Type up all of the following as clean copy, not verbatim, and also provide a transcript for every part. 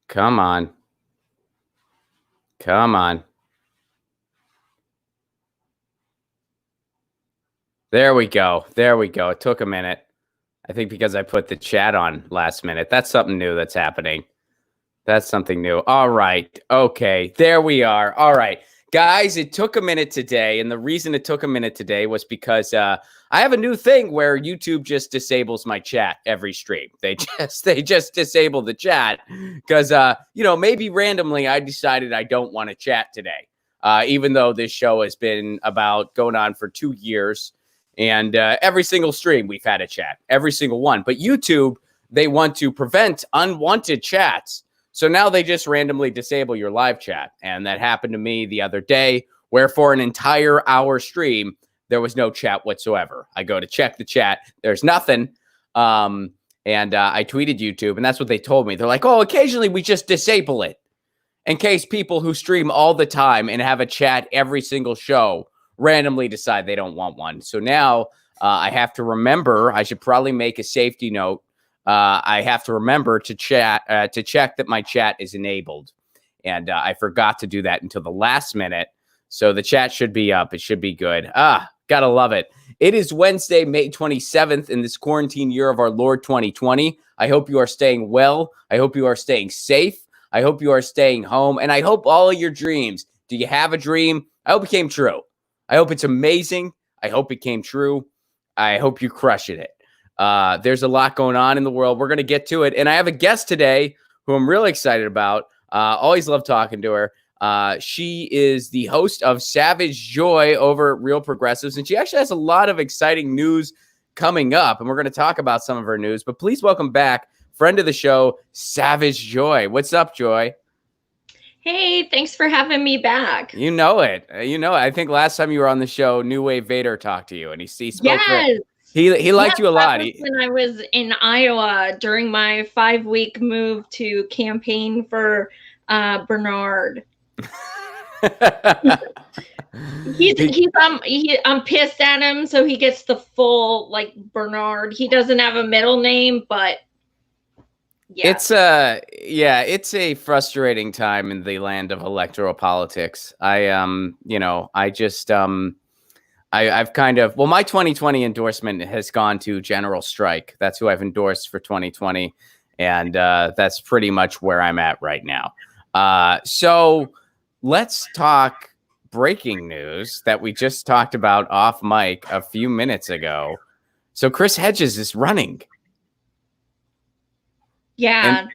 Come on. Come on. There we go. There we go. It took a minute. I think because I put the chat on last minute. That's something new that's happening. That's something new. All right. Okay. There we are. All right. Guys, it took a minute today. And the reason it took a minute today was because I have a new thing where YouTube just disables my chat every stream. They just disable the chat because, maybe randomly I decided I don't want to chat today, even though this show has been going on for 2 years. And every single stream we've had a chat, every single one. But YouTube, they want to prevent unwanted chats. So now they just randomly disable your live chat. And that happened to me the other day, where for an entire hour stream, there was no chat whatsoever. I go to check the chat. There's nothing. And I tweeted YouTube, and that's what they told me. They're like, oh, occasionally we just disable it in case people who stream all the time and have a chat every single show randomly decide they don't want one. So now I have to remember, I should probably make a safety note. I have to remember to check that my chat is enabled. And I forgot to do that until the last minute. So the chat should be up. It should be good. Gotta love it. It is Wednesday, May 27th in this quarantine year of our Lord 2020. I hope you are staying well. I hope you are staying safe. I hope you are staying home. And I hope all of your dreams, do you have a dream? I hope it came true. I hope it's amazing. I hope it came true. I hope you crush it. There's a lot going on in the world. We're going to get to it. And I have a guest today who I'm really excited about. Always love talking to her. She is the host of Savage Joy over at Real Progressives. And she actually has a lot of exciting news coming up. And we're going to talk about some of her news. But please welcome back friend of the show, Savage Joy. What's up, Joy? Hey, thanks for having me back. You know it. I think last time you were on the show, New Wave Vader talked to you, and he spoke. Yes. He liked you a lot. When I was in Iowa during my 5-week move to campaign for Bernard. I'm pissed at him, so he gets the full Bernard. He doesn't have a middle name, but. Yeah. It's a frustrating time in the land of electoral politics. I've kind of, my 2020 endorsement has gone to General Strike. That's who I've endorsed for 2020. And that's pretty much where I'm at right now. So let's talk breaking news that we just talked about off mic a few minutes ago. So Chris Hedges is running. Yeah,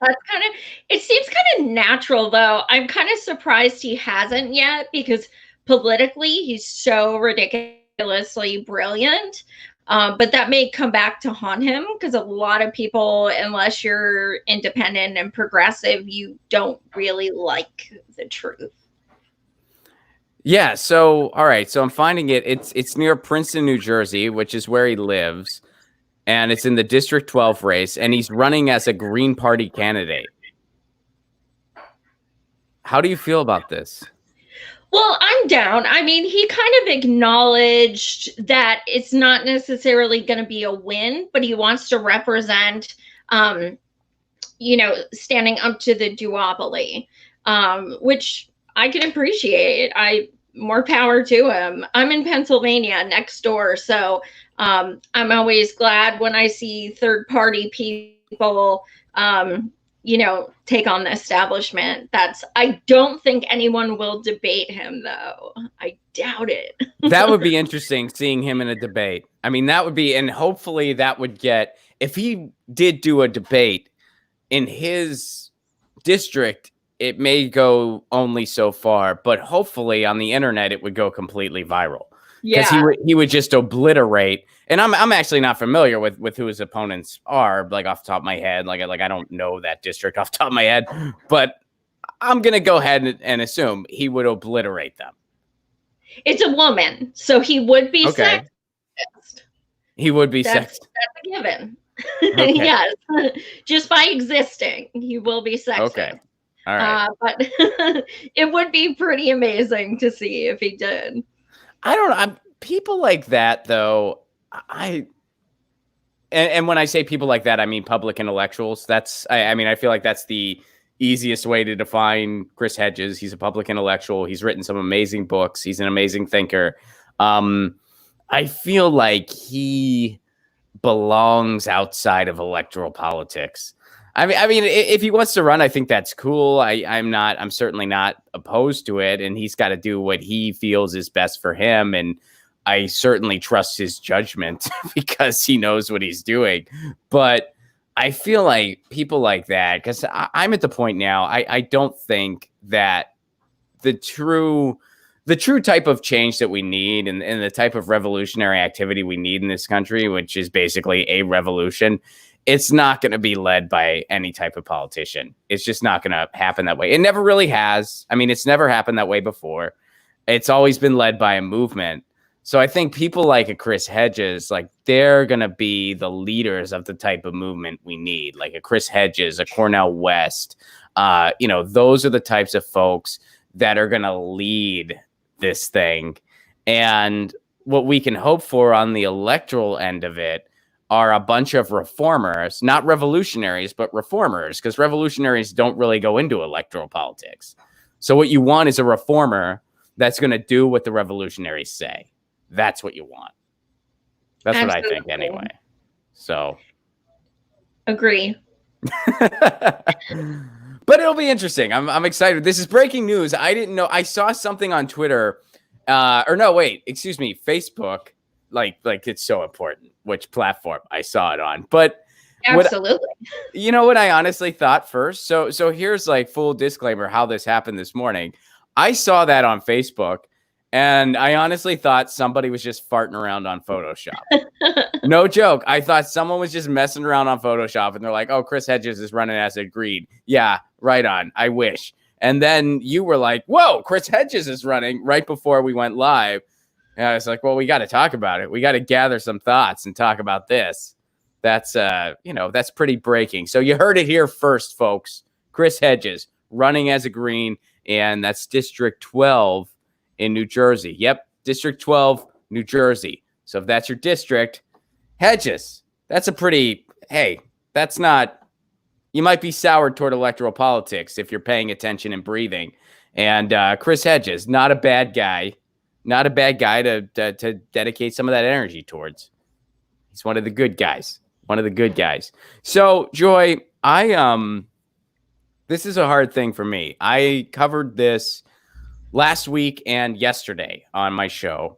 it seems kind of natural, though. I'm kind of surprised he hasn't yet, because politically he's so ridiculously brilliant. But that may come back to haunt him, because a lot of people, unless you're independent and progressive, you don't really like the truth. Yeah. So, all right. So I'm finding it. It's near Princeton, New Jersey, which is where he lives. And it's in the District 12 race, and he's running as a Green Party candidate. How do you feel about this? Well, I'm down. I mean, he kind of acknowledged that it's not necessarily going to be a win, but he wants to represent, standing up to the duopoly, which I can appreciate. More power to him. I'm in Pennsylvania next door, so I'm always glad when I see third-party people, take on the establishment. I don't think anyone will debate him, though. I doubt it. That would be interesting, seeing him in a debate. I mean, that would be, and hopefully that would get, if he did do a debate in his district, it may go only so far, but hopefully on the internet, it would go completely viral. Because he would just obliterate. And I'm actually not familiar with who his opponents are, off the top of my head. I don't know that district off the top of my head, but I'm gonna go ahead and assume he would obliterate them. It's a woman, so he would be sexist. He would be sexist. That's a given. Okay. Yes, just by existing, he will be sexist. Okay. All right. But it would be pretty amazing to see if he did. I don't know. People like that, though. And when I say people like that, I mean public intellectuals. I feel like that's the easiest way to define Chris Hedges. He's a public intellectual. He's written some amazing books. He's an amazing thinker. I feel like he belongs outside of electoral politics. I mean, if he wants to run, I think that's cool. I'm certainly not opposed to it, and he's got to do what he feels is best for him. And I certainly trust his judgment because he knows what he's doing. But I feel like people like that, because I'm at the point now, I don't think that the true type of change that we need and the type of revolutionary activity we need in this country, which is basically a revolution, it's not going to be led by any type of politician. It's just not going to happen that way. It never really has. I mean, it's never happened that way before. It's always been led by a movement. So I think people like a Chris Hedges, like they're going to be the leaders of the type of movement we need, like a Chris Hedges, a Cornel West. Those are the types of folks that are going to lead this thing. And what we can hope for on the electoral end of it are a bunch of reformers, not revolutionaries, but reformers, because revolutionaries don't really go into electoral politics. So what you want is a reformer that's going to do what the revolutionaries say. That's what you want. That's Absolutely. What I think anyway. So. Agree. But it'll be interesting. I'm excited. This is breaking news. I didn't know. I saw something on Twitter. Facebook. Like it's so important which platform I saw it on. But absolutely. What I honestly thought first. So here's like full disclaimer how this happened this morning. I saw that on Facebook and I honestly thought somebody was just farting around on Photoshop. No joke. I thought someone was just messing around on Photoshop and they're like, oh, Chris Hedges is running as agreed. Yeah, right on. I wish. And then you were like, whoa, Chris Hedges is running right before we went live. And I was like, well, we got to talk about it. We got to gather some thoughts and talk about this. That's, that's pretty breaking. So you heard it here first, folks. Chris Hedges running as a Green, and that's District 12 in New Jersey. Yep, District 12, New Jersey. So if that's your district, Hedges, that's that's not, you might be soured toward electoral politics if you're paying attention and breathing. And Chris Hedges, not a bad guy. Not a bad guy to dedicate some of that energy towards. He's one of the good guys. So, Joy, this is a hard thing for me. I covered this last week and yesterday on my show.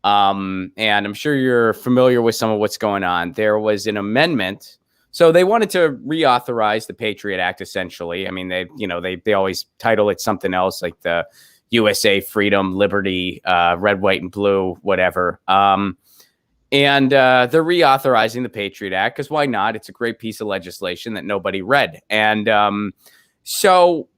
And I'm sure you're familiar with some of what's going on. There was an amendment. So they wanted to reauthorize the Patriot Act, essentially. I mean, they always title it something else, like the USA, freedom, liberty, red, white, and blue, whatever. And they're reauthorizing the Patriot Act because why not? It's a great piece of legislation that nobody read. And so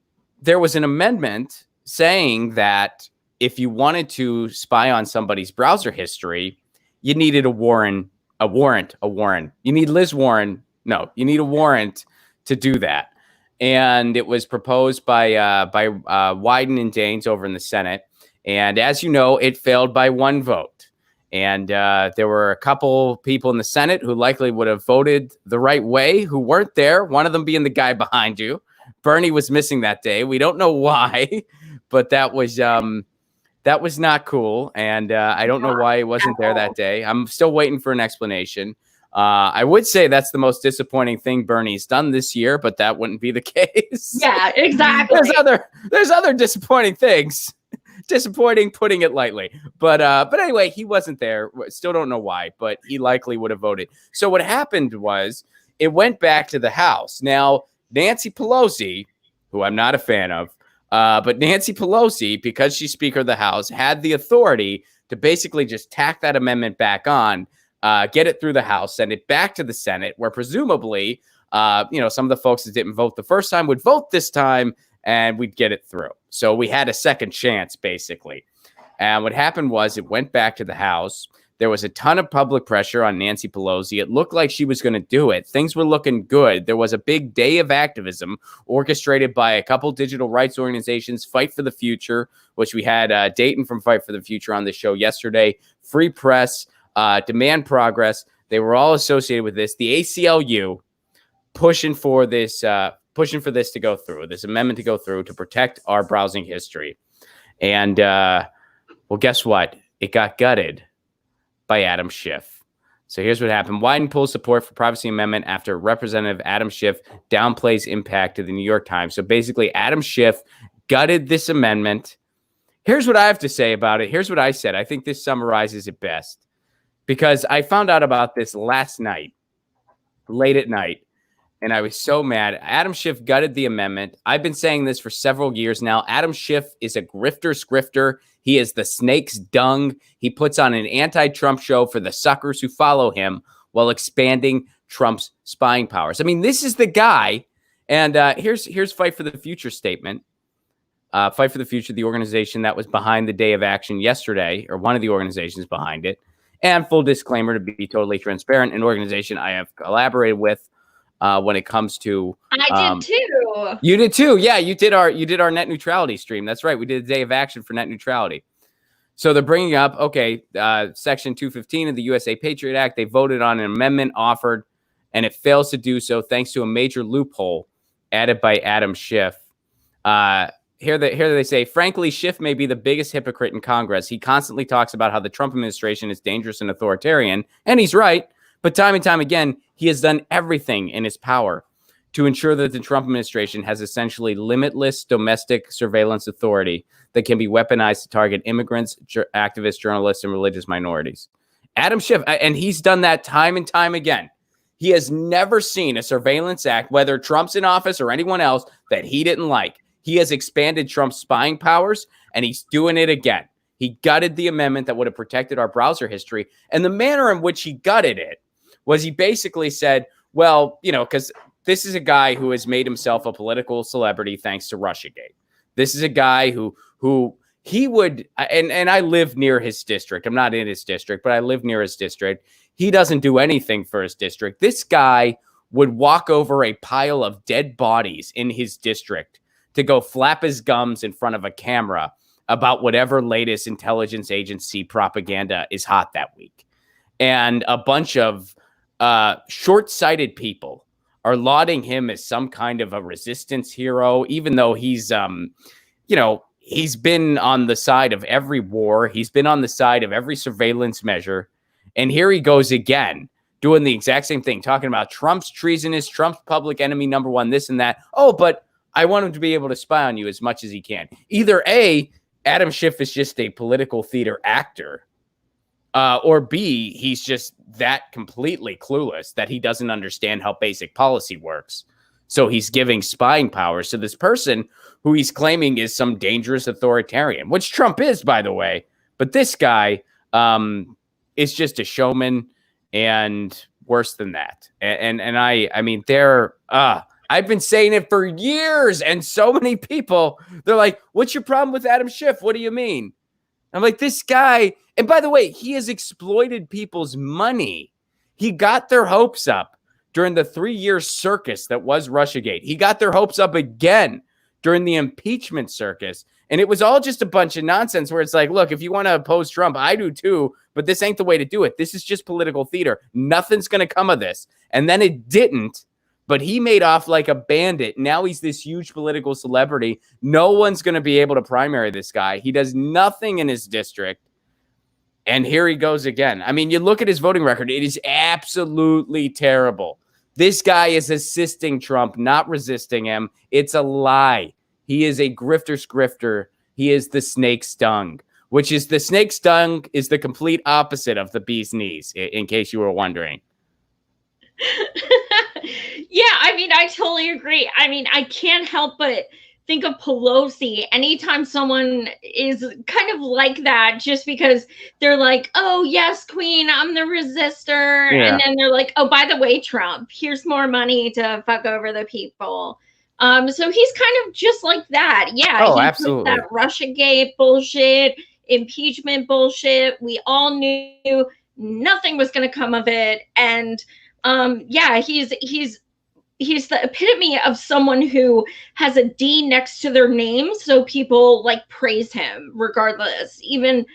there was an amendment saying that if you wanted to spy on somebody's browser history, you needed a warrant. You need Liz Warren. No, you need a warrant to do that. And it was proposed by Wyden and Daines over in the Senate. And as you know, it failed by one vote. And there were a couple people in the Senate who likely would have voted the right way who weren't there, one of them being the guy behind you. Bernie was missing that day. We don't know why, but that was not cool. And I don't know why he wasn't there that day. I'm still waiting for an explanation. I would say that's the most disappointing thing Bernie's done this year, but that wouldn't be the case. Yeah, exactly. There's other disappointing things. Disappointing, putting it lightly. But anyway, he wasn't there. Still don't know why, but he likely would have voted. So what happened was it went back to the House. Now, Nancy Pelosi, who I'm not a fan of, but Nancy Pelosi, because she's Speaker of the House, had the authority to basically just tack that amendment back on, get it through the House, send it back to the Senate, where presumably, some of the folks that didn't vote the first time would vote this time, and we'd get it through. So we had a second chance, basically. And what happened was it went back to the House. There was a ton of public pressure on Nancy Pelosi. It looked like she was going to do it. Things were looking good. There was a big day of activism orchestrated by a couple digital rights organizations, Fight for the Future, which we had Dayton from Fight for the Future on the show yesterday, Free Press, Demand Progress. They were all associated with this. The ACLU pushing for this pushing for this to go through, this amendment to go through to protect our browsing history. And, well, guess what? It got gutted by Adam Schiff. So here's what happened. Wyden pulls support for privacy amendment after Representative Adam Schiff downplays impact to the New York Times. So basically, Adam Schiff gutted this amendment. Here's what I have to say about it. Here's what I said. I think this summarizes it best, because I found out about this last night, late at night, and I was so mad. Adam Schiff gutted the amendment. I've been saying this for several years now. Adam Schiff is a grifter. He is the snake's dung. He puts on an anti-Trump show for the suckers who follow him while expanding Trump's spying powers. I mean, this is the guy. And here's Fight for the Future statement. Fight for the Future, the organization that was behind the day of action yesterday, or one of the organizations behind it. And full disclaimer, to be totally transparent, an organization I have collaborated with when it comes to. I did too. You did too. Yeah, you did our net neutrality stream. That's right. We did a day of action for net neutrality. So they're bringing up, okay, Section 215 of the USA Patriot Act. They voted on an amendment offered, and it fails to do so thanks to a major loophole added by Adam Schiff. Here they say, frankly, Schiff may be the biggest hypocrite in Congress. He constantly talks about how the Trump administration is dangerous and authoritarian, and he's right. But time and time again, he has done everything in his power to ensure that the Trump administration has essentially limitless domestic surveillance authority that can be weaponized to target immigrants, activists, journalists, and religious minorities. Adam Schiff, and he's done that time and time again. He has never seen a surveillance act, whether Trump's in office or anyone else, that he didn't like. He has expanded Trump's spying powers, and he's doing it again. He gutted the amendment that would have protected our browser history. And the manner in which he gutted it was he basically said, well, because this is a guy who has made himself a political celebrity thanks to Russiagate. This is a guy who he would, and I live near his district. I'm not in his district, but I live near his district. He doesn't do anything for his district. This guy would walk over a pile of dead bodies in his district to go flap his gums in front of a camera about whatever latest intelligence agency propaganda is hot that week. And a bunch of short-sighted people are lauding him as some kind of a resistance hero, even though he's, he's been on the side of every war. He's been on the side of every surveillance measure. And here he goes again, doing the exact same thing, talking about Trump's treasonous, Trump's public enemy number one, this and that. Oh, but I want him to be able to spy on you as much as he can. Either A, Adam Schiff is just a political theater actor, or B, he's just that completely clueless that he doesn't understand how basic policy works. So he's giving spying powers to this person who he's claiming is some dangerous authoritarian, which Trump is, by the way. But this guy is just a showman, and worse than that. And I mean, I've been saying it for years, and so many people, they're like, what's your problem with Adam Schiff? What do you mean? I'm like, this guy, and by the way, he has exploited people's money. He got their hopes up during the 3-year circus that was Russiagate. He got their hopes up again during the impeachment circus. And it was all just a bunch of nonsense where it's like, look, if you want to oppose Trump, I do too, but this ain't the way to do it. This is just political theater. Nothing's going to come of this. And then it didn't. But he made off like a bandit. Now he's this huge political celebrity. No one's going to be able to primary this guy. He does nothing in his district. And here he goes again. I mean, you look at his voting record. It is absolutely terrible. This guy is assisting Trump, not resisting him. It's a lie. He is a grifter's grifter. He is the snake stung, which is the snake stung is the complete opposite of the bee's knees, in case you were wondering. Yeah, I mean, I totally agree. I mean, I can't help but think of Pelosi anytime someone is kind of like that, just because they're like, oh, yes, queen, I'm the resistor. Yeah. And then they're like, oh, by the way, Trump, here's more money to fuck over the people. So he's kind of just like that. Yeah. Oh, absolutely. That Russiagate bullshit, impeachment bullshit. We all knew nothing was going to come of it. And yeah, he's the epitome of someone who has a D next to their name, so people like praise him regardless, even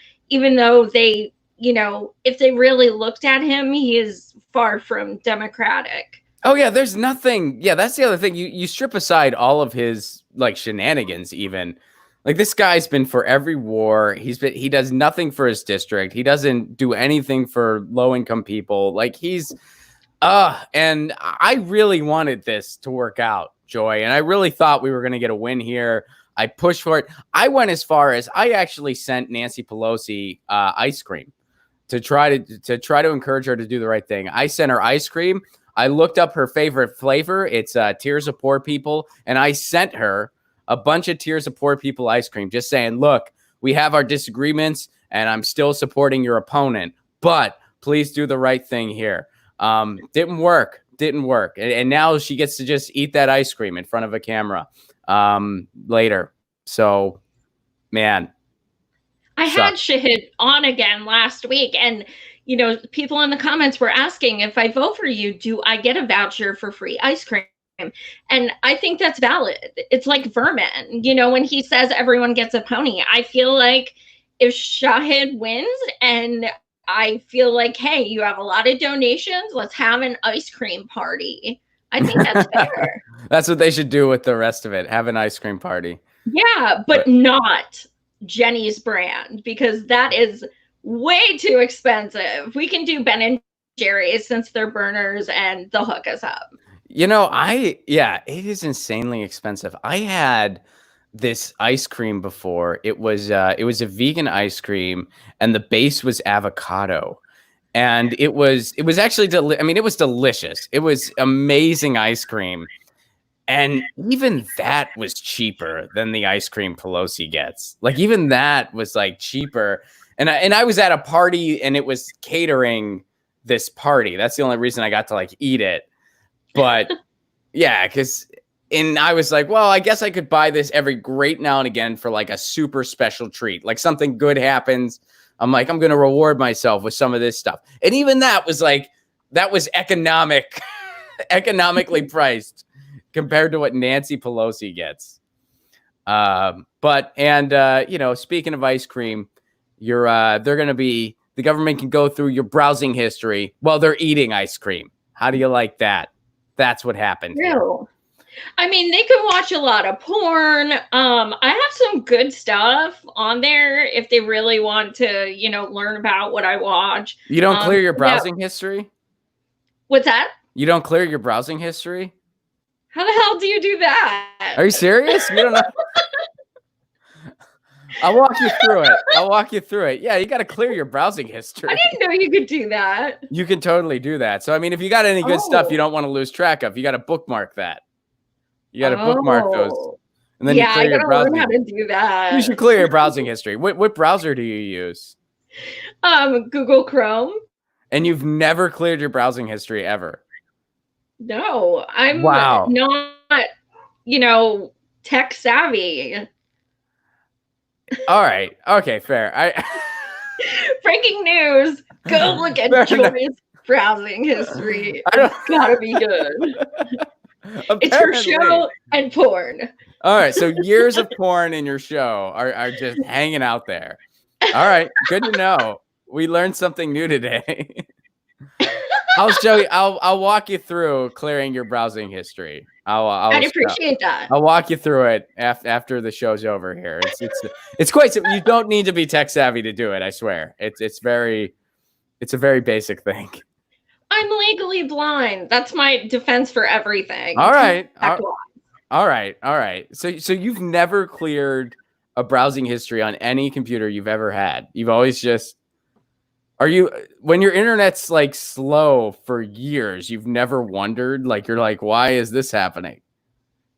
though they, if they really looked at him, he is far from democratic. Oh yeah, there's nothing. Yeah, that's the other thing. You strip aside all of his like shenanigans, even like this guy's been for every war. He does nothing for his district. He doesn't do anything for low income people. Like and I really wanted this to work out, Joy, and I really thought we were going to get a win here. I pushed for it. I went as far as I actually sent Nancy Pelosi ice cream to try to encourage her to do the right thing. I sent her ice cream. I looked up her favorite flavor. It's Tears of Poor People. And I sent her a bunch of Tears of Poor People ice cream, just saying, look, we have our disagreements and I'm still supporting your opponent, but please do the right thing here. Didn't work. And now she gets to just eat that ice cream in front of a camera later. So, man. I had Shahid on again last week, and people in the comments were asking, if I vote for you, do I get a voucher for free ice cream? And I think that's valid. It's like Vermin, when he says everyone gets a pony. I feel like if Shahid wins and I feel like, hey, you have a lot of donations, let's have an ice cream party. I think that's fair. That's what they should do with the rest of it. Have an ice cream party. Yeah, but not Jenny's brand, because that is way too expensive. We can do Ben and Jerry's since they're burners and they'll hook us up. It is insanely expensive. I had this ice cream before. It was a vegan ice cream and the base was avocado. And it was actually it was delicious. It was amazing ice cream. And even that was cheaper than the ice cream Pelosi gets. Like even that was like cheaper. And I was at a party and it was catering this party. That's the only reason I got to like eat it. But yeah, and I was like, well, I guess I could buy this every great now and again for like a super special treat. Like something good happens. I'm like, I'm going to reward myself with some of this stuff. And even that was economically priced compared to what Nancy Pelosi gets. Speaking of ice cream, the government can go through your browsing history while they're eating ice cream. How do you like that? That's what happened. Real. I mean, they can watch a lot of porn. I have some good stuff on there if they really want to, learn about what I watch. You don't clear your browsing history? What's that? You don't clear your browsing history? How the hell do you do that? Are you serious? You don't know? I'll walk you through it. Yeah, you got to clear your browsing history. I didn't know you could do that. You can totally do that. So, I mean, if you got any good stuff you don't want to lose track of, you got to bookmark that. You got to bookmark those. And then I got to learn how to do that. You should clear your browsing history. What browser do you use? Google Chrome. And you've never cleared your browsing history ever? No, I'm not, tech savvy. All right. Okay, fair. Breaking news. Go look at Joy's browsing history. It's gotta be good. It's her show and porn. All right. So years of porn in your show are just hanging out there. All right. Good to know. We learned something new today. I'll show you. I'll walk you through clearing your browsing history. I'd appreciate that. I'll walk you through it after the show's over here. It's quite simple. You don't need to be tech savvy to do it. I swear. It's a very basic thing. I'm legally blind. That's my defense for everything. All right. All right. So you've never cleared a browsing history on any computer you've ever had. You've always just. When your internet's like slow for years, you've never wondered, like, you're like, why is this happening?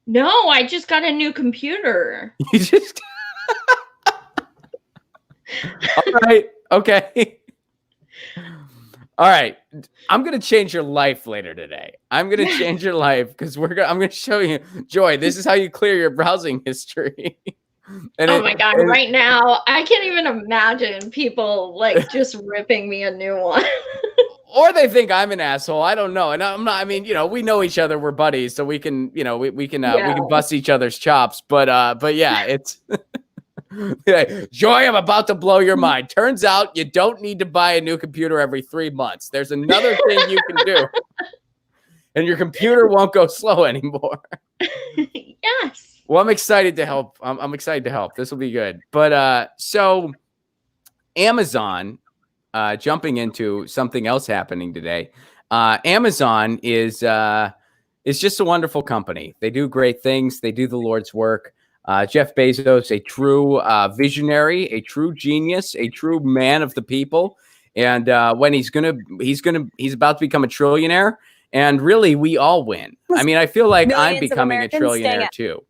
No, I just got a new computer. You just. All right. Okay. All right. I'm going to change your life later today. I'm going to change your life because I'm going to show you, Joy, this is how you clear your browsing history. My God, right now, I can't even imagine people like just ripping me a new one. Or they think I'm an asshole. I don't know. And I'm not, we know each other. We're buddies. So we can, we can bust each other's chops. But yeah, it's Joy, I'm about to blow your mind. Turns out you don't need to buy a new computer every 3 months. There's another thing you can do. and your computer won't go slow anymore. Yes. Well, I'm excited to help. I'm excited to help. This will be good. But so Amazon, jumping into something else happening today. Amazon is just a wonderful company. They do great things. They do the Lord's work. Jeff Bezos, a true visionary, a true genius, a true man of the people. And when he's about to become a trillionaire. And really, we all win. I mean, I feel like I'm becoming a trillionaire too.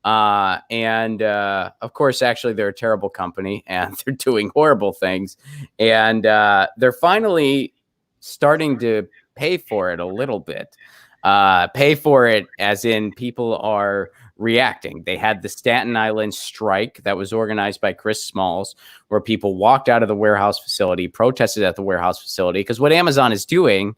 Of course, actually, they're a terrible company and they're doing horrible things. And they're finally starting to pay for it a little bit. Pay for it as in people are reacting. They had the Staten Island strike that was organized by Chris Smalls, where people walked out of the warehouse facility, protested at the warehouse facility. Because what Amazon is doing,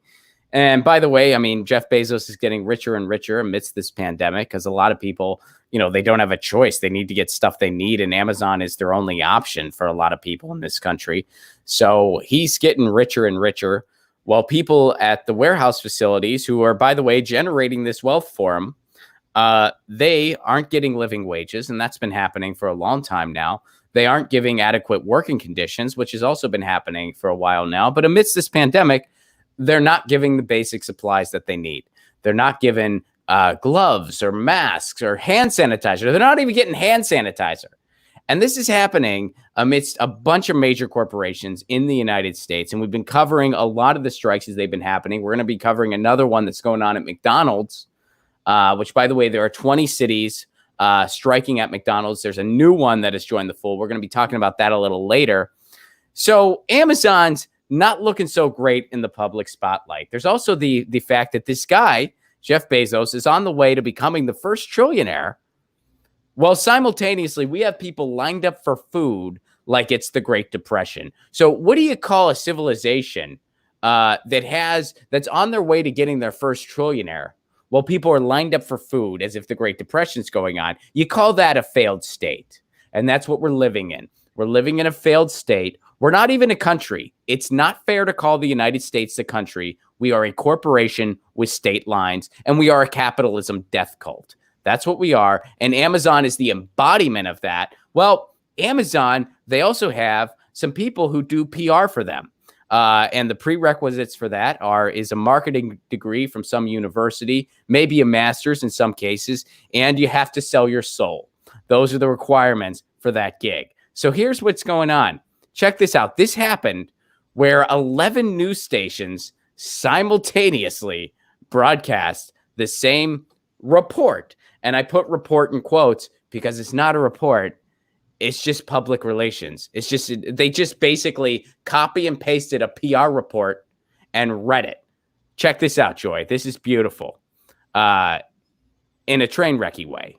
and by the way, I mean, Jeff Bezos is getting richer and richer amidst this pandemic because a lot of people, they don't have a choice. They need to get stuff they need. And Amazon is their only option for a lot of people in this country. So he's getting richer and richer while people at the warehouse facilities, who are, by the way, generating this wealth for him, they aren't getting living wages. And that's been happening for a long time now. They aren't giving adequate working conditions, which has also been happening for a while now. But amidst this pandemic, they're not giving the basic supplies that they need. They're not given gloves or masks or hand sanitizer. They're not even getting hand sanitizer. And this is happening amidst a bunch of major corporations in the United States. And we've been covering a lot of the strikes as they've been happening. We're going to be covering another one that's going on at McDonald's, which, by the way, there are 20 cities striking at McDonald's. There's a new one that has joined the fold. We're going to be talking about that a little later. So Amazon's not looking so great in the public spotlight. There's also the fact that this guy, Jeff Bezos, is on the way to becoming the first trillionaire. Well, simultaneously, we have people lined up for food like it's the Great Depression. So what do you call a civilization that's on their way to getting their first trillionaire? Well, people are lined up for food as if the Great Depression's going on. You call that a failed state. And that's what we're living in. We're living in a failed state. We're not even a country. It's not fair to call the United States a country. We are a corporation with state lines, and we are a capitalism death cult. That's what we are. And Amazon is the embodiment of that. Well, Amazon, they also have some people who do PR for them. And the prerequisites for that is a marketing degree from some university, maybe a master's in some cases, and you have to sell your soul. Those are the requirements for that gig. So here's what's going on. Check this out. This happened where 11 news stations simultaneously broadcast the same report. And I put report in quotes because it's not a report. It's just public relations. They just basically copy and pasted a PR report and read it. Check this out, Joy. This is beautiful. In a train wrecky way.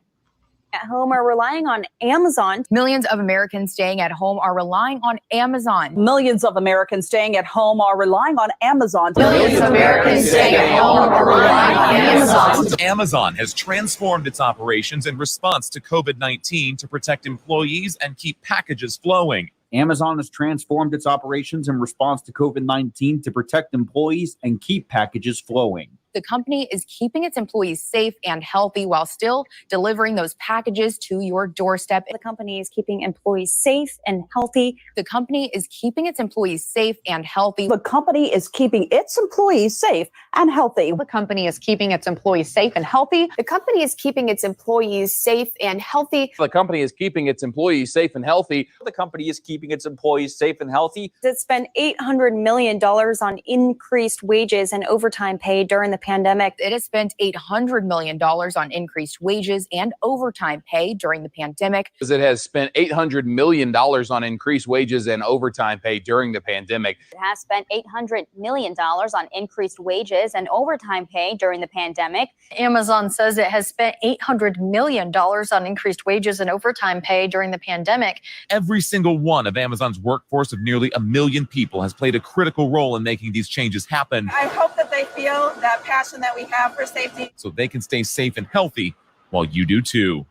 At home are relying on Amazon. Millions of Americans staying at home are relying on Amazon. Millions of Americans staying at home are relying on Amazon. Millions of Americans staying at home are relying on Amazon. Amazon has transformed its operations in response to COVID-19 to protect employees and keep packages flowing. Amazon has transformed its operations in response to COVID-19 to protect employees and keep packages flowing. The company is keeping its employees safe and healthy while still delivering those packages to your doorstep. The company is keeping employees safe and healthy. The company is keeping its employees safe and healthy. The company is keeping its employees safe and healthy. The company is keeping its employees safe and healthy. The company is keeping its employees safe and healthy. The company is keeping its employees safe and healthy. The company is keeping its employees safe and healthy. It spent $800 million on increased wages and overtime pay during the pandemic. It has spent $800 million on increased wages and overtime pay during the pandemic. It has spent $800 million on increased wages and overtime pay during the pandemic. It has spent $800 million on increased wages and overtime pay during the pandemic. Amazon says it has spent $800 million on increased wages and overtime pay during the pandemic. Every single one of Amazon's workforce of nearly 1 million people has played a critical role in making these changes happen. I hope that they feel that passion that we have for safety, so they can stay safe and healthy while you do too.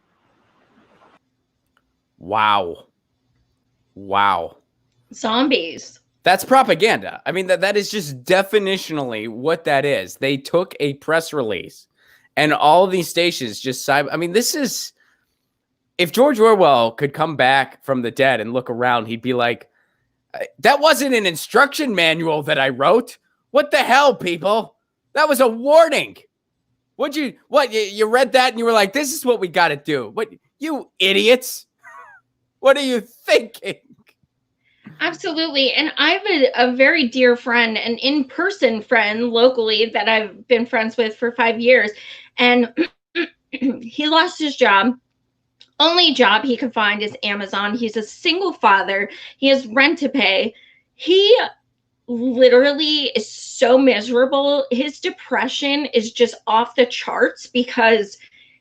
Wow. Zombies. That's propaganda. I mean, that is just definitionally what that is. They took a press release and all of these stations just I mean, this is, if George Orwell could come back from the dead and look around, he'd be like, that wasn't an instruction manual that I wrote. What the hell, people? That was a warning. You read that and you were like, this is what we got to do. What, you idiots? What are you thinking? Absolutely. And I have a very dear friend, an in-person friend locally that I've been friends with for 5 years. And he lost his job. Only job he could find is Amazon. He's a single father. He has rent to pay. He literally is so miserable. His depression is just off the charts because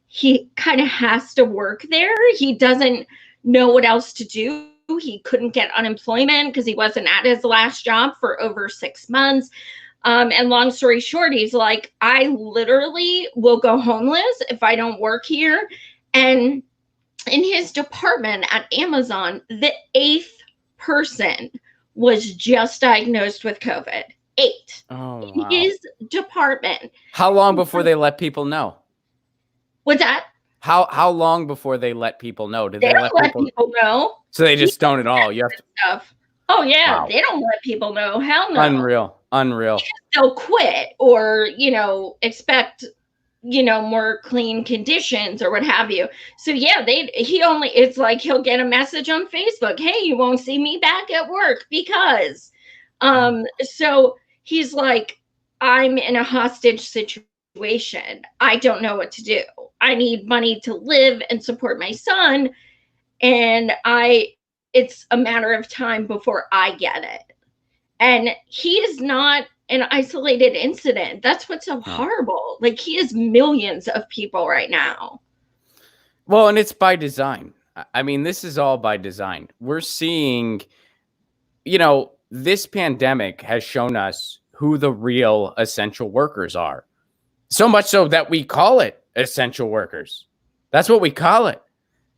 he kind of has to work there. He doesn't know what else to do. He couldn't get unemployment because he wasn't at his last job for over 6 months. And long story short, he's like, I literally will go homeless if I don't work here. And in his department at Amazon, the 8th person was just diagnosed with COVID. 8. Oh, wow. In his department. How long before they let people know? What's that? How long before they let people know? Did they don't let people know? So they just don't at all. You have to. Stuff. Oh yeah, Wow. They don't let people know. Hell no. Unreal. They'll quit or expect more clean conditions or what have you. So yeah, it's like he'll get a message on Facebook, hey, you won't see me back at work because so he's like, I'm in a hostage situation. I don't know what to do. I need money to live and support my son, and it's a matter of time before I get it. And he is not an isolated incident. That's what's so horrible. Like, he has millions of people right now. Well, and it's by design. I mean, this is all by design. We're seeing, this pandemic has shown us who the real essential workers are. So much so that we call it essential workers. That's what we call it.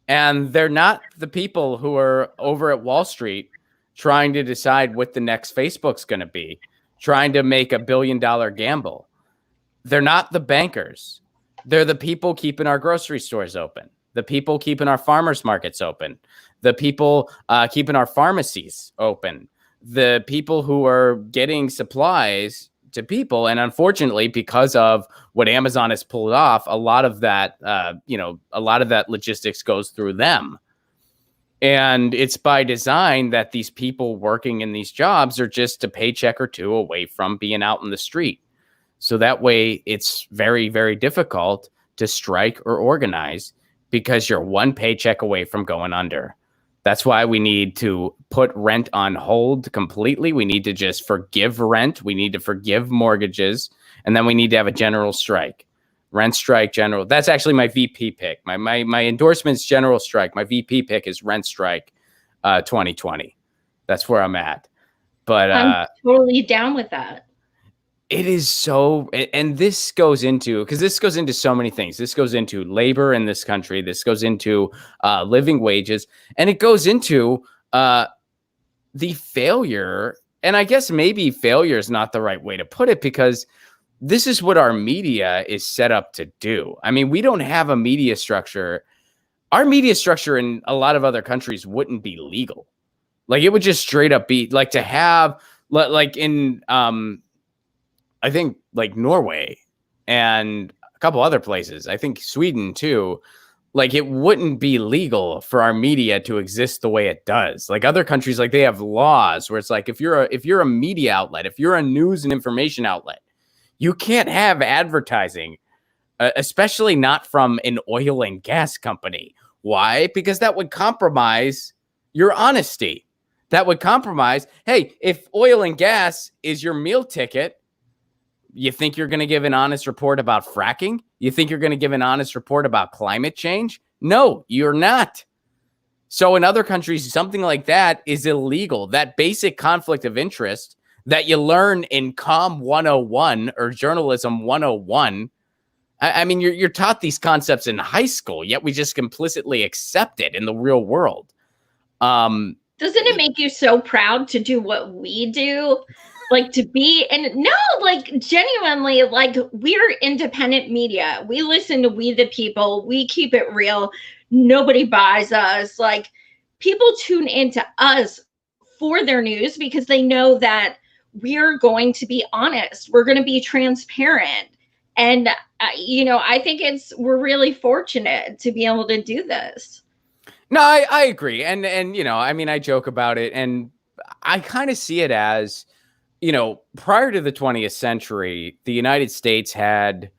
And they're not the people who are over at Wall Street trying to decide what the next Facebook's going to be, trying to make $1 billion gamble. They're not the bankers. They're the people keeping our grocery stores open, the people keeping our farmers markets open, the people keeping our pharmacies open, the people who are getting supplies to people. And unfortunately, because of what Amazon has pulled off, a lot of that, logistics goes through them. And it's by design that these people working in these jobs are just a paycheck or two away from being out in the street. So that way it's very, very difficult to strike or organize because you're one paycheck away from going under. That's why we need to put rent on hold completely. We need to just forgive rent. We need to forgive mortgages. And then we need to have a general strike. Rent strike, general. That's actually my VP pick. My endorsement's general strike. My VP pick is rent strike 2020. That's where I'm at. But I'm totally down with that. It is so, and this goes into so many things. This goes into labor in this country. This goes into living wages, and it goes into the failure. And I guess maybe failure is not the right way to put it, because this is what our media is set up to do. I mean, we don't have a media structure. Our media structure in a lot of other countries wouldn't be legal. Like, it would just straight up be like to have, like in, I think like Norway and a couple other places, I think Sweden too, like it wouldn't be legal for our media to exist the way it does. Like other countries, like they have laws where it's like, if you're a media outlet, if you're a news and information outlet, you can't have advertising, especially not from an oil and gas company. Why? Because that would compromise your honesty. That would compromise, hey, if oil and gas is your meal ticket, you think you're going to give an honest report about fracking? You think you're going to give an honest report about climate change? No, you're not. So in other countries, something like that is illegal. That basic conflict of interest that you learn in Comm 101 or Journalism 101. I mean, you're taught these concepts in high school, yet we just implicitly accept it in the real world. Doesn't it make you so proud to do what we do? Like to be, and no, like genuinely, like we're independent media. We listen to We the People. We keep it real. Nobody buys us. Like people tune into us for their news because they know that we're going to be honest. We're going to be transparent. And, I think we're really fortunate to be able to do this. No, I agree. And, I mean, I joke about it, and I kind of see it as, prior to the 20th century, the United States had,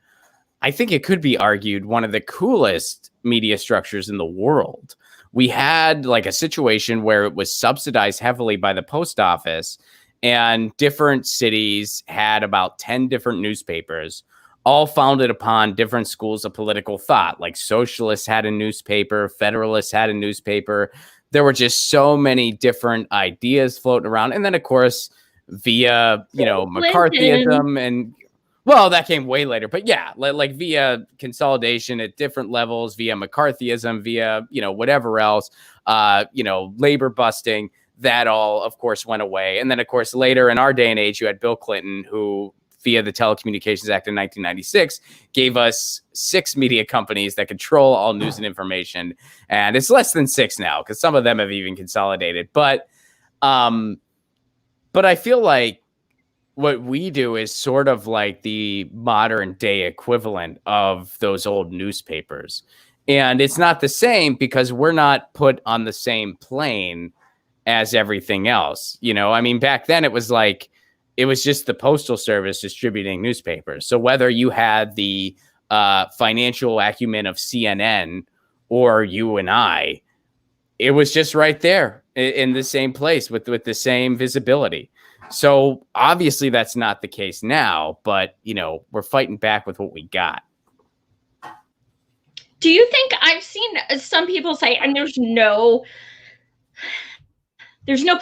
I think it could be argued, one of the coolest media structures in the world. We had like a situation where it was subsidized heavily by the post office, and different cities had about 10 different newspapers, all founded upon different schools of political thought. Like socialists had a newspaper, federalists had a newspaper. There were just so many different ideas floating around. And then, of course, via, McCarthyism and, well, that came way later. But yeah, like via consolidation at different levels, via McCarthyism, via, whatever else, labor busting, that all, of course, went away. And then, of course, later in our day and age, you had Bill Clinton, who, via the Telecommunications Act in 1996, gave us 6 media companies that control all news and information. And it's less than 6 now, because some of them have even consolidated. But I feel like what we do is sort of like the modern day equivalent of those old newspapers. And it's not the same because we're not put on the same plane as everything else. I mean, back then it was just the Postal Service distributing newspapers. So whether you had the financial acumen of CNN or you and I, it was just right there in the same place with the same visibility. So obviously that's not the case now, but, we're fighting back with what we got. Do you think, I've seen some people say, and there's no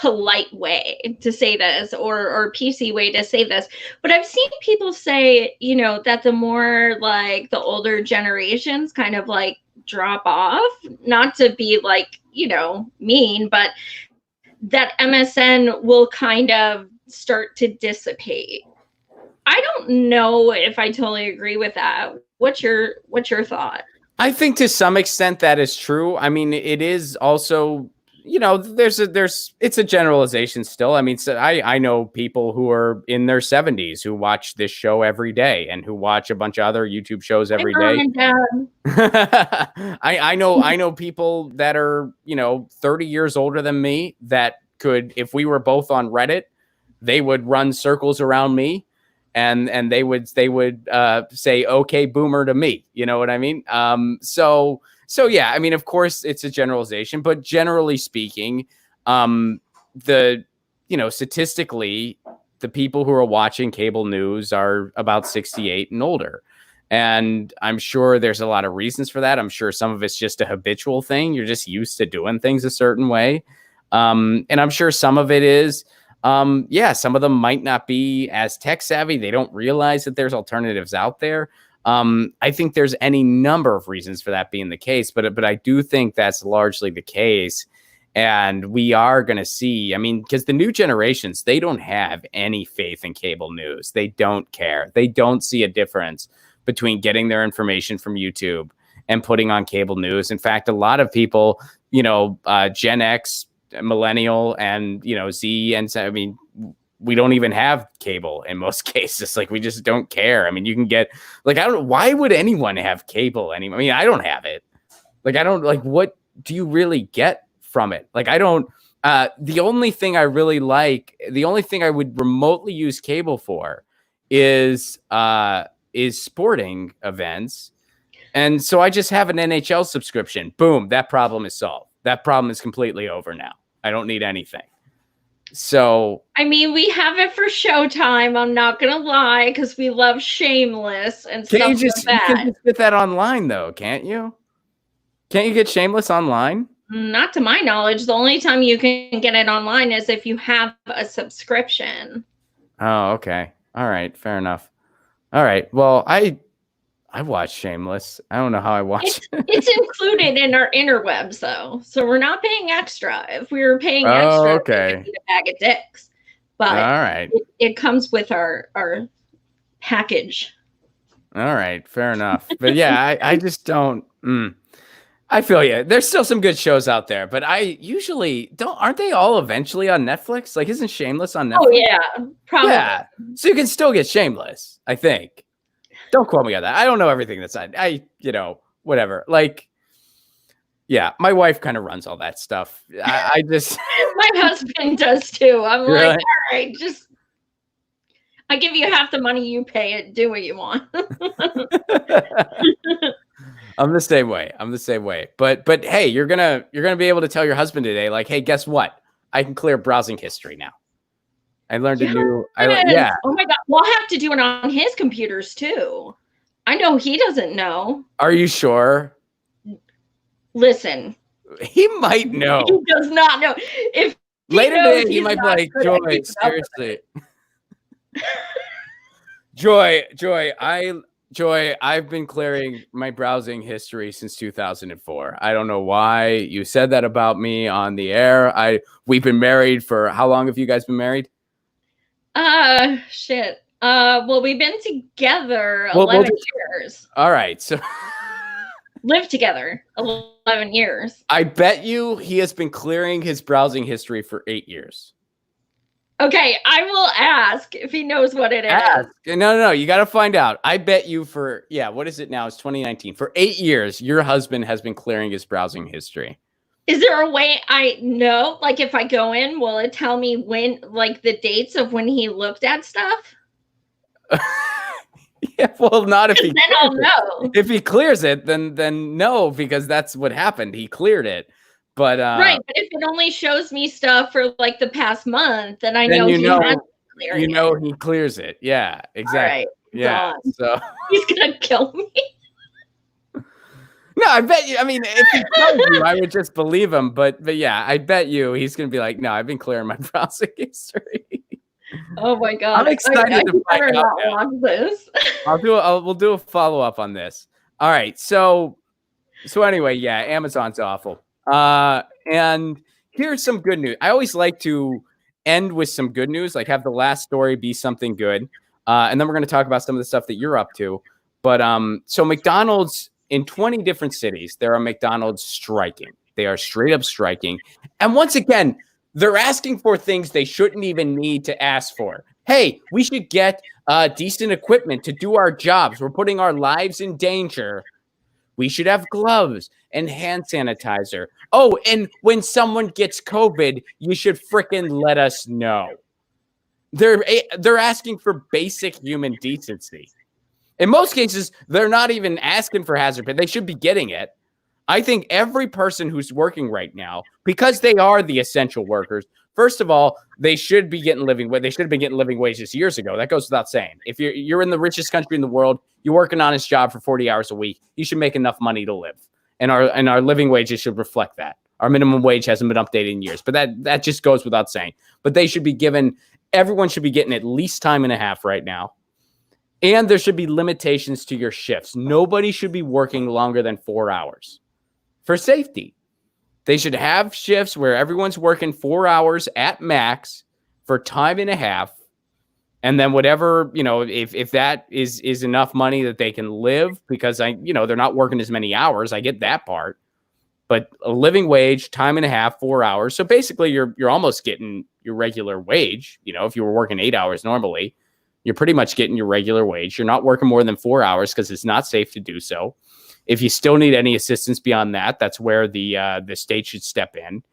polite way to say this or PC way to say this, but I've seen people say, that the more like the older generations kind of like drop off, not to be like, mean, but that MSN will kind of start to dissipate. I don't know if I totally agree with that. What's your thought? I think to some extent that is true. I mean, it is also, it's a generalization still. I mean, so I know people who are in their 70s who watch this show every day and who watch a bunch of other YouTube shows every day. I know people that are, 30 years older than me that could, if we were both on Reddit, they would run circles around me and they would say, okay, boomer to me. You know what I mean? So yeah, I mean, of course it's a generalization, but generally speaking, statistically, the people who are watching cable news are about 68 and older. And I'm sure there's a lot of reasons for that. I'm sure some of it's just a habitual thing. You're just used to doing things a certain way. And I'm sure some of it is, some of them might not be as tech savvy. They don't realize that there's alternatives out there. I think there's any number of reasons for that being the case, but I do think that's largely the case. And we are going to see, I mean, because the new generations, they don't have any faith in cable news. They don't care. They don't see a difference between getting their information from YouTube and putting on cable news. In fact, a lot of people, Gen X, millennial, and, Z, and so, I mean, we don't even have cable in most cases. Like, we just don't care. I mean, you can get, like, I don't know, why would anyone have cable anymore? I mean, I don't have it. Like, I don't, like, what do you really get from it? Like, I don't, the only thing I really like, the only thing I would remotely use cable for is sporting events. And so I just have an NHL subscription. Boom, that problem is solved. That problem is completely over now. I don't need anything. So, I mean, we have it for Showtime. I'm not gonna lie, because we love Shameless and stuff like that. You can just get that online, though, can't you? Can't you get Shameless online? Not to my knowledge. The only time you can get it online is if you have a subscription. Oh, okay. All right. Fair enough. All right. Well, I I watch Shameless. I don't know how I watch it. It's included in our interwebs, though, so we're not paying extra. If we were paying Oh, extra, okay. we would need a bag of dicks. But All right. it comes with our package. All right. Fair enough. But yeah, I just don't. I feel you. There's still some good shows out there, but I usually don't. Aren't they all eventually on Netflix? Like, isn't Shameless on Netflix? Oh yeah, probably. Yeah. So you can still get Shameless, I think. Don't quote me on that. I don't know everything that's on. Whatever. Like, yeah, my wife kind of runs all that stuff. I just. My husband does too. I'm Really? like, all right, just. I give you half the money, you pay it. Do what you want. I'm the same way. But hey, you're gonna be able to tell your husband today, like, hey, guess what? I can clear browsing history now. I learned a new. Yeah. Oh my god. We'll have to do it on his computers too. I know he doesn't know. Are you sure? Listen. He might know. He does not know. If Later knows, today, he he's might be not like, good at Joy, keeping up with seriously. Joy, I've been clearing my browsing history since 2004. I don't know why you said that about me on the air. We've been married for how long have you guys been married? Shit. Well, we've been together 11 years. All right. So lived together 11 years. I bet you he has been clearing his browsing history for 8 years. Okay, I will ask if he knows what it is. Ask. No. You got to find out. I bet you what is it now? It's 2019. For 8 years, your husband has been clearing his browsing history. Is there a way I know? Like, if I go in, will it tell me when, like, the dates of when he looked at stuff? Yeah, well, not if he. Then I'll know. If he clears it, then no, because that's what happened. He cleared it. But right, but if it only shows me stuff for like the past month, then I know he clears it. Yeah, exactly. Right, yeah, done. So he's gonna kill me. No, I bet you. I mean, if he tells you, I would just believe him. But yeah, I bet you he's gonna be like, no, I've been clearing my browsing history. Oh my god, I'm excited to find out now. This. We'll do a follow up on this. All right, so anyway, yeah, Amazon's awful. And here's some good news. I always like to end with some good news, like have the last story be something good. And then we're going to talk about some of the stuff that you're up to. But so McDonald's in 20 different cities, there are McDonald's striking. They are straight up striking. And once again, they're asking for things they shouldn't even need to ask for. Hey, we should get decent equipment to do our jobs. We're putting our lives in danger. We should have gloves and hand sanitizer. Oh, and when someone gets COVID, you should frickin' let us know. They're asking for basic human decency. In most cases, they're not even asking for hazard pay. They should be getting it. I think every person who's working right now, because they are the essential workers, first of all, they should be getting they should have been getting living wages years ago. That goes without saying. If you're in the richest country in the world, you work an honest job for 40 hours a week, you should make enough money to live. And our living wages should reflect that. Our minimum wage hasn't been updated in years, but that just goes without saying. But everyone should be getting at least time and a half right now. And there should be limitations to your shifts. Nobody should be working longer than 4 hours for safety. They should have shifts where everyone's working 4 hours at max for time and a half. And then whatever, if that is enough money that they can live, because they're not working as many hours. I get that part. But a living wage, time and a half, 4 hours. So basically you're almost getting your regular wage. If you were working 8 hours normally, you're pretty much getting your regular wage. You're not working more than 4 hours because it's not safe to do so. If you still need any assistance beyond that, that's where the state should step in.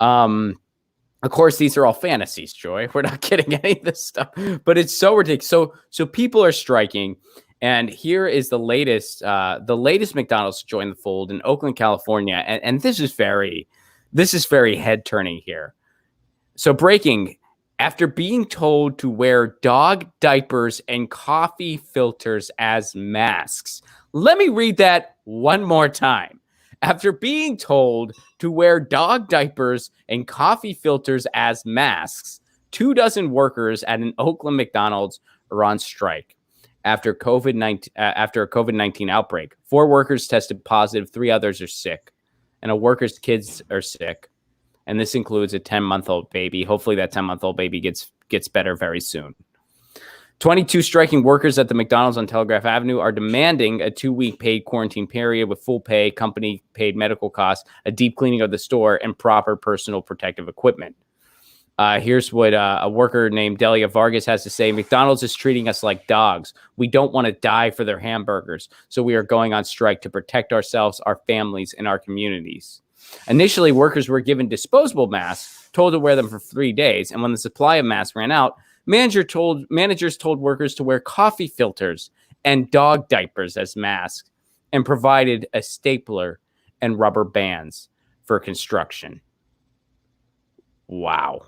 Of course, these are all fantasies, Joy. We're not getting any of this stuff, but it's so ridiculous. So people are striking, and here is the latest McDonald's to join the fold in Oakland, California, and this is very head turning here. So breaking. After being told to wear dog diapers and coffee filters as masks. Let me read that one more time. After being told to wear dog diapers and coffee filters as masks, 24 workers at an Oakland McDonald's are on strike. after a COVID-19 outbreak. 4 workers tested positive, 3 others are sick, and a worker's kids are sick. And this includes a 10-month-old baby. Hopefully that 10-month-old baby gets better very soon. 22 striking workers at the McDonald's on Telegraph Avenue are demanding a 2-week paid quarantine period with full pay, company paid medical costs, a deep cleaning of the store, and proper personal protective equipment. Here's what a worker named Delia Vargas has to say. McDonald's is treating us like dogs. We don't want to die for their hamburgers, so we are going on strike to protect ourselves, our families, and our communities. Initially, workers were given disposable masks, told to wear them for 3 days, and when the supply of masks ran out, managers told workers to wear coffee filters and dog diapers as masks and provided a stapler and rubber bands for construction. Wow.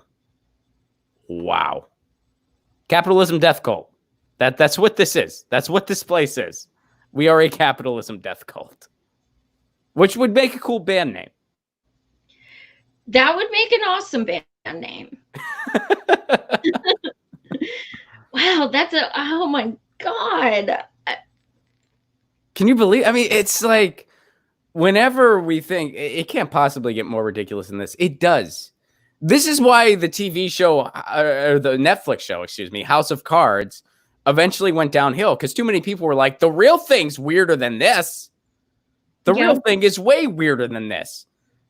Capitalism death cult. That's what this is. That's what this place is. We are a capitalism death cult, which would make a cool band name. That would make an awesome band name. Wow, oh my God. Can you believe? I mean, it's like whenever we think it can't possibly get more ridiculous than this, it does. This is why the TV show, or the Netflix show, House of Cards, eventually went downhill because too many people were like, the real thing's weirder than this. The real thing is way weirder than this.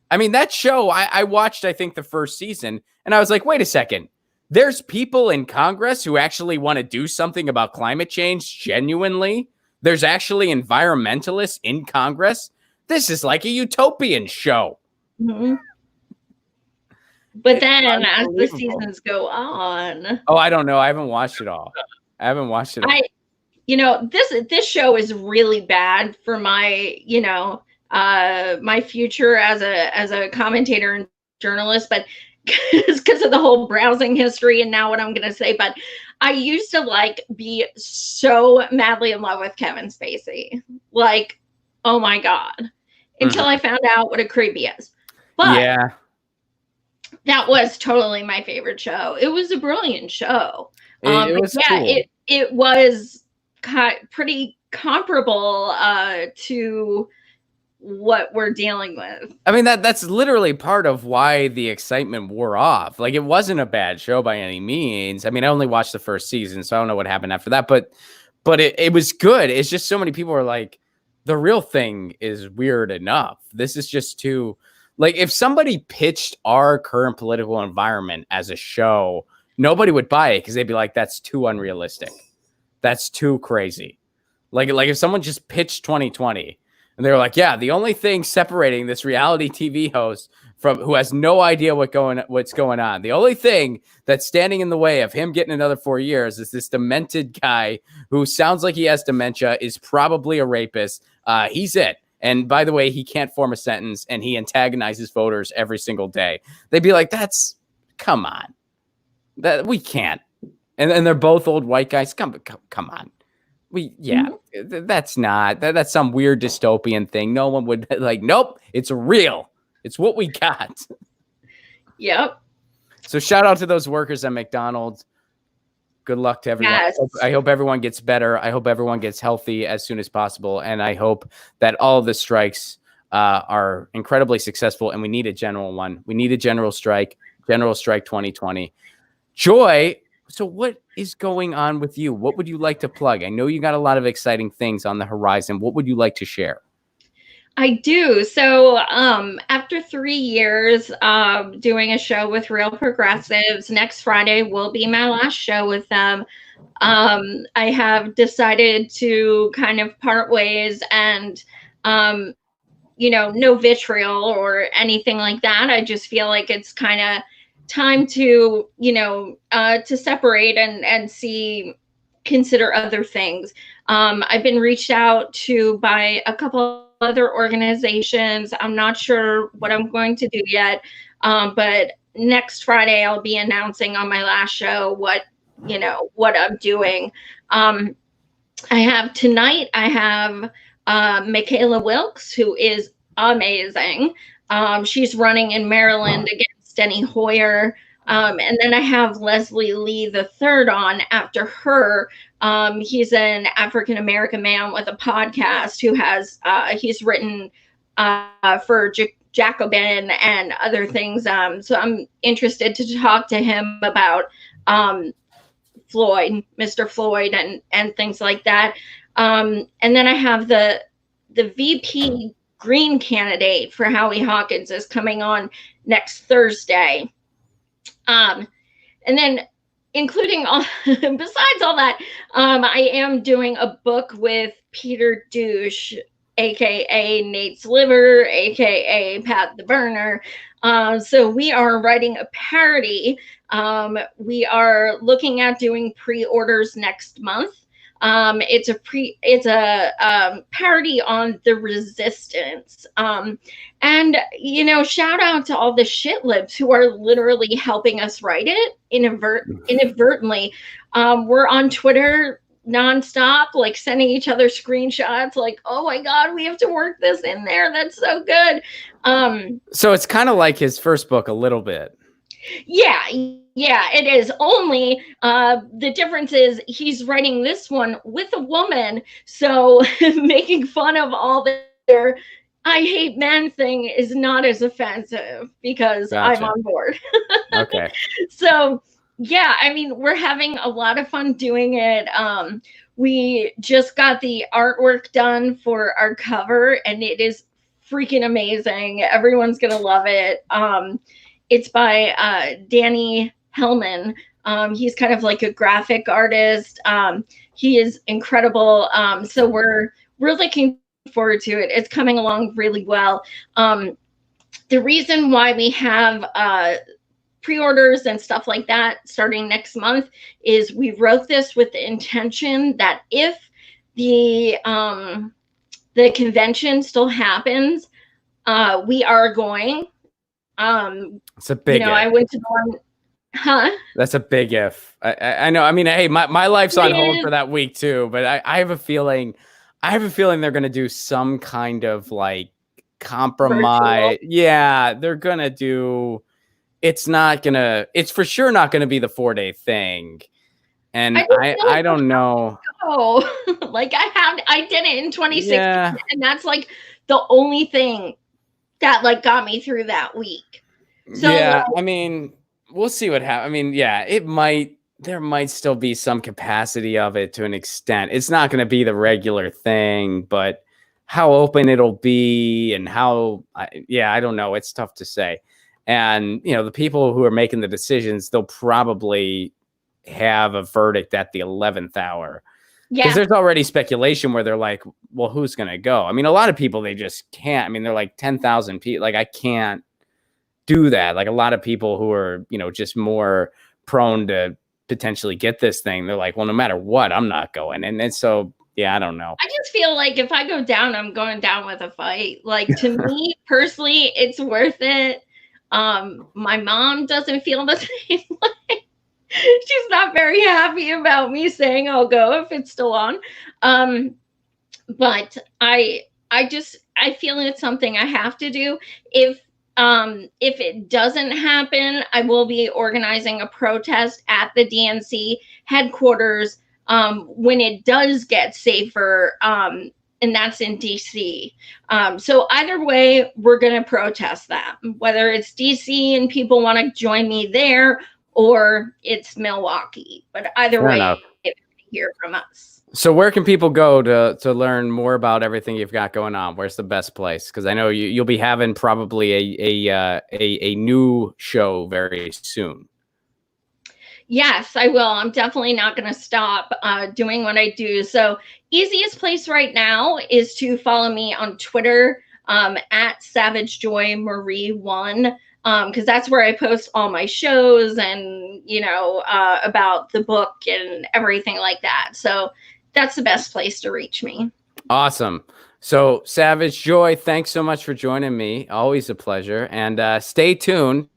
I mean, that show, I watched, I think, the first season, and I was like, wait a second. There's people in Congress who actually want to do something about climate change genuinely. There's actually environmentalists in Congress. This is like a utopian show. Mm-hmm. But then as the seasons go on. Oh, I don't know. I haven't watched it all. This show is really bad for my, my future as a commentator and journalist, but because of the whole browsing history and now what I'm going to say. But I used to be so madly in love with Kevin Spacey. Like, oh my God, until I found out what a creep he is. But yeah, that was totally my favorite show. It was a brilliant show. It was cool. It was pretty comparable to what we're dealing with. I mean, that's literally part of why the excitement wore off. Like, it wasn't a bad show by any means. I mean, I only watched the first season, so I don't know what happened after that, but it was good. It's just so many people are like, the real thing is weird enough. This is just too, like, if somebody pitched our current political environment as a show, nobody would buy it because they'd be like, that's too unrealistic. That's too crazy. Like if someone just pitched 2020 and they were like, yeah, the only thing separating this reality TV host from who has no idea what's going on, the only thing that's standing in the way of him getting another 4 years is this demented guy who sounds like he has dementia, is probably a rapist. He's it. And by the way, he can't form a sentence and he antagonizes voters every single day. They'd be like, come on. That we can't. And they're both old white guys. Come on. That's some weird dystopian thing. No one would nope, it's real. It's what we got. Yep. So shout out to those workers at McDonald's. Good luck to everyone. Yes. I hope everyone gets better. I hope everyone gets healthy as soon as possible. And I hope that all of the strikes are incredibly successful. And we need a general one. We need a general strike 2020. Joy, so what is going on with you? What would you like to plug? I know you got a lot of exciting things on the horizon. What would you like to share? I do. So after 3 years doing a show with Real Progressives, next Friday will be my last show with them. I have decided to kind of part ways and, no vitriol or anything like that. I just feel like it's kind of time to, to separate and consider other things. I've been reached out to by a couple other organizations. I'm not sure what I'm going to do yet. But next Friday, I'll be announcing on my last show what I'm doing. I have Michaela Wilkes, who is amazing. She's running in Maryland against Steny Hoyer. And then I have Leslie Lee the third on after her. He's an African American man with a podcast who has he's written for Jacobin and other things. So I'm interested to talk to him about Floyd, Mr. Floyd, and things like that. And then I have the VP Green candidate for Howie Hawkins is coming on next Thursday. And then including all, besides all that, I am doing a book with Peter Douche, aka Nate's Liver, aka Pat the Burner. So we are writing a parody. We are looking at doing pre-orders next month. It's a parody on the resistance. And you know, shout out to all the shit libs who are literally helping us write it inadvertently. We're on Twitter nonstop, like sending each other screenshots, like, oh my God, we have to work this in there. That's so good. So it's kind of like his first book a little bit. Yeah, it is. Only the difference is he's writing this one with a woman, so making fun of all their I hate men thing is not as offensive because Gotcha. I'm on board. Okay. So yeah, I mean, we're having a lot of fun doing it. We just got the artwork done for our cover, and it is freaking amazing. Everyone's gonna love it. It's by Danny Hellman. He's kind of like a graphic artist. He is incredible. So we're looking forward to it. It's coming along really well. The reason why we have pre-orders and stuff like that starting next month is we wrote this with the intention that if the convention still happens, we are going. It's a big you know, if. I went to the one, huh? That's a big if. I know. I mean, hey, my life's on hold for that week too, but I have a feeling they're gonna do some kind of like compromise. Virtual. Yeah, they're gonna do. It's for sure not gonna be the 4-day thing. And I don't know. Oh, like I did it in 2016, Yeah. and that's like the only thing that like got me through that week. So Yeah, I mean, we'll see what happens. I mean, yeah, there might still be some capacity of it to an extent. It's not going to be the regular thing, but how open it'll be and I don't know. It's tough to say. And, you know, the people who are making the decisions, they'll probably have a verdict at the 11th hour. yeah, Because there's already speculation where they're like, well, who's going to go? I mean, a lot of people, they just can't. I mean, they're like 10,000 people. Like, I can't do that. Like, a lot of people who are, you know, just more prone to potentially get this thing, they're like, well, no matter what, I'm not going. And so, yeah, I don't know. I just feel like if I go down, I'm going down with a fight. Like, to me personally, it's worth it. My mom doesn't feel the same way. She's not very happy about me saying I'll go if it's still on. But I feel it's something I have to do. If it doesn't happen, I will be organizing a protest at the DNC headquarters when it does get safer. And that's in DC. So either way, we're going to protest that, whether it's DC and people want to join me there, or it's Milwaukee. But either Fair way, enough. you hear from us. So where can people go to learn more about everything you've got going on? Where's the best place? Because I know you'll be having probably a new show very soon. Yes, I will. I'm definitely not going to stop doing what I do. So easiest place right now is to follow me on Twitter at SavageJoyMarie1. Because that's where I post all my shows and, you know, about the book and everything like that. So that's the best place to reach me. Awesome. So Savage Joy, thanks so much for joining me. Always a pleasure. And stay tuned.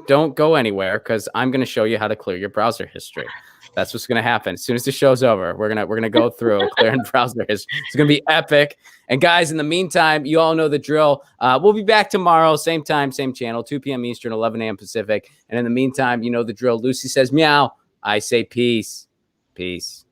Don't go anywhere because I'm going to show you how to clear your browser history. That's what's going to happen. As soon as the show's over, we're gonna go through clearing browser history. It's going to be epic. And guys, in the meantime, you all know the drill. We'll be back tomorrow, same time, same channel, 2 p.m. Eastern, 11 a.m. Pacific. And in the meantime, you know the drill. Lucy says meow. I say peace. Peace.